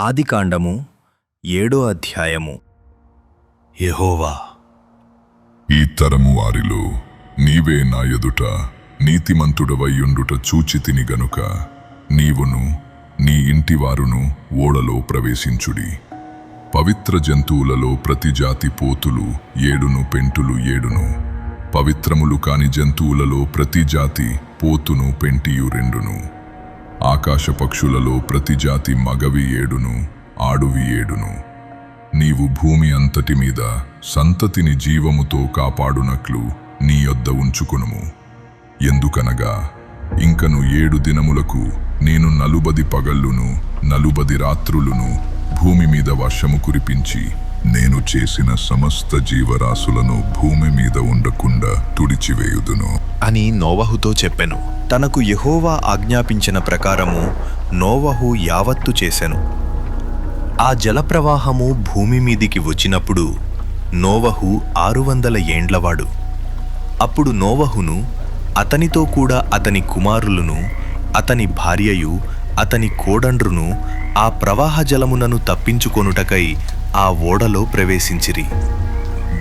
ఆదికాండము 7వ అధ్యాయము. యెహోవా, ఈ తరము వారిలో నీవే నా ఎదుట నీతిమంతుడవయ్యుండుట చూచితిని గనుక నీవును నీ ఇంటివారును ఓడలో ప్రవేశించుడి. పవిత్ర జంతువులలో ప్రతి జాతి పోతులు 7 పెంటులు 7, పవిత్రములు కాని జంతువులలో ప్రతి జాతి పోతును పెంటియు 2, ఆకాశ పక్షులలో ప్రతి జాతి మగవి 7, ఆడువి 7. నీవు భూమి అంతటి మీద సంతతిని జీవముతో కాపాడునట్లు నీ యొద్ద ఉంచుకునుము. ఎందుకనగా ఇంకను 7 దినములకు నేను 40 పగళ్ళును 40 రాత్రులును భూమి మీద వర్షము కురిపించి నేను చేసిన సమస్త జీవరాశులను భూమి మీద ఉండకుండా తుడిచివేయుదును అని నోవహుతో చెప్పెను. తనకు యెహోవా ఆజ్ఞాపించిన ప్రకారము నోవహు యావత్తు చేసెను. ఆ జలప్రవాహము భూమి మీదికి వచ్చినప్పుడు నోవహు 600 ఏండ్లవాడు. అప్పుడు నోవహును అతనితో కూడా అతని కుమారులను అతని భార్యయు అతని కోడండ్రును ఆ ప్రవాహ జలమునను తప్పించుకొనుటకై ఆ ఓడలో ప్రవేశించిరి.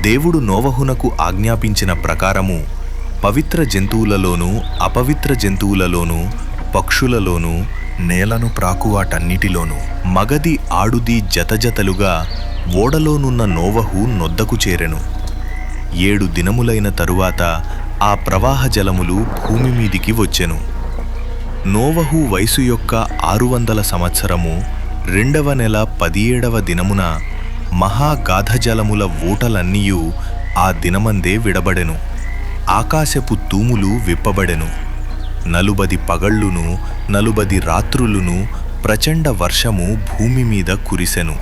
దేవుడు నోవహునకు ఆజ్ఞాపించిన ప్రకారము పవిత్ర జంతువులలోనూ అపవిత్ర జంతువులలోనూ పక్షులలోనూ నేలను ప్రాకువాటన్నిటిలోనూ మగది ఆడుది జతజతలుగా ఓడలోనున్న నోవహు నొద్దకు చేరెను. 7 దినములైన తరువాత ఆ ప్రవాహ జలములు భూమి మీదికి వచ్చెను. నోవహు వయసు యొక్క 600 సంవత్సరము 2వ నెల 17వ దినమున మహాగాధజలముల ఊటలన్నీయు ఆ దినమందే విడబడెను. ఆకాశపు తూములు విప్పబడెను. 40 పగళ్ళును 40 రాత్రులును ప్రచండ వర్షము భూమి మీద కురిసెను.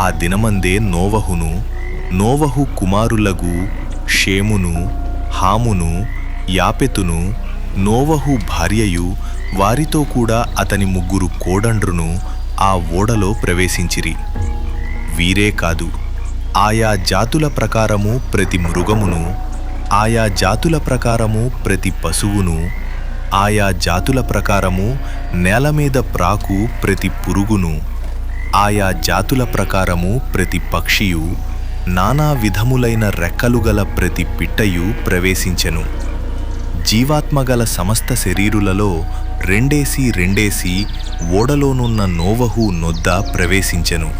ఆ దినమందే నోవహును నోవహు కుమారులగు షేమును హామును యాపెతును నోవహు భార్యయు వారితో కూడా అతని 3 కోడండ్రును ఆ ఓడలో ప్రవేశించిరి. వీరే కాదు, ఆయా జాతుల ప్రకారము ప్రతి మృగమును, ఆయా జాతుల ప్రకారము ప్రతి పశువును, ఆయా జాతుల ప్రకారము నేల మీద ప్రాకు ప్రతి పురుగును, ఆయా జాతుల ప్రకారము ప్రతి పక్షియు, నానా విధములైన రెక్కలు గల ప్రతి పిట్టయు ప్రవేశించెను. జీవాత్మగల సమస్త శరీరులలో 2 ఓడలోనున్న నోవహు నొద్ద ప్రవేశించెను.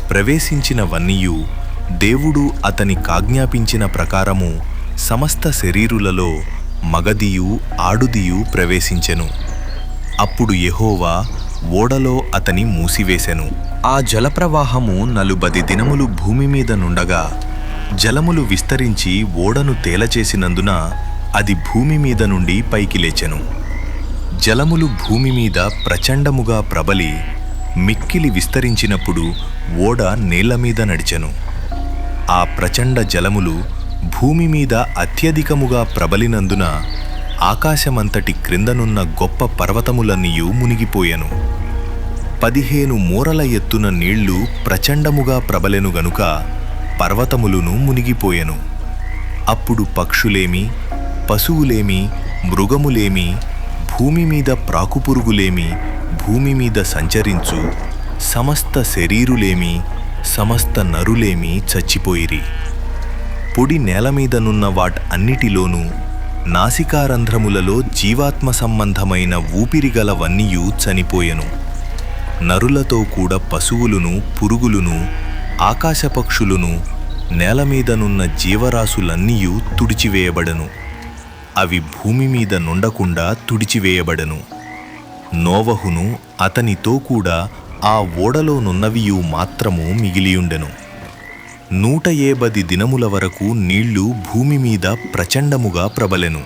ప్రవేశించినవన్నీయు దేవుడు అతని కాజ్ఞాపించిన ప్రకారము సమస్త శరీరులలో మగదియు ఆడుదియు ప్రవేశించెను. అప్పుడు యెహోవా ఓడలో అతని మూసివేశెను. ఆ జలప్రవాహము 40 దినములు భూమి మీద నుండగా జలములు విస్తరించి ఓడను తేలచేసినందున అది భూమి మీద నుండి పైకి లేచెను. జలములు భూమి మీద ప్రచండముగా ప్రబలి మిక్కిలి విస్తరించినప్పుడు ఓడ నీళ్ల మీద నడిచెను. ఆ ప్రచండ జలములు భూమి మీద అత్యధికముగా ప్రబలినందున ఆకాశమంతటి క్రిందనున్న గొప్ప పర్వతములన్నీయు మునిగిపోయెను. 15 మూరల ఎత్తున నీళ్లు ప్రచండముగా ప్రబలెను గనుక పర్వతములును మునిగిపోయెను. అప్పుడు పక్షులేమి, పశువులేమి, మృగములేమి, భూమి మీద ప్రాకుపురుగులేమి, భూమి మీద సంచరించు సమస్త శరీరులేమి, సమస్త నరులేమి చచ్చిపోయిరి. పొడి నేల మీదనున్న వాటన్నిటిలోనూ నాసికారంధ్రములలో జీవాత్మ సంబంధమైన ఊపిరిగలవన్నీయు చనిపోయెను. నరులతో కూడా పశువులును పురుగులును ఆకాశపక్షులును నేల మీదనున్న జీవరాశులన్నీయు తుడిచివేయబడను. అవి భూమి మీద నుండకుండా తుడిచివేయబడను. నోవహును అతనితో కూడా ఆ ఓడలోనున్నవియు మాత్రము మిగిలియుండెను. 180 దినముల వరకు నీళ్లు భూమి మీద ప్రచండముగా ప్రబలెను.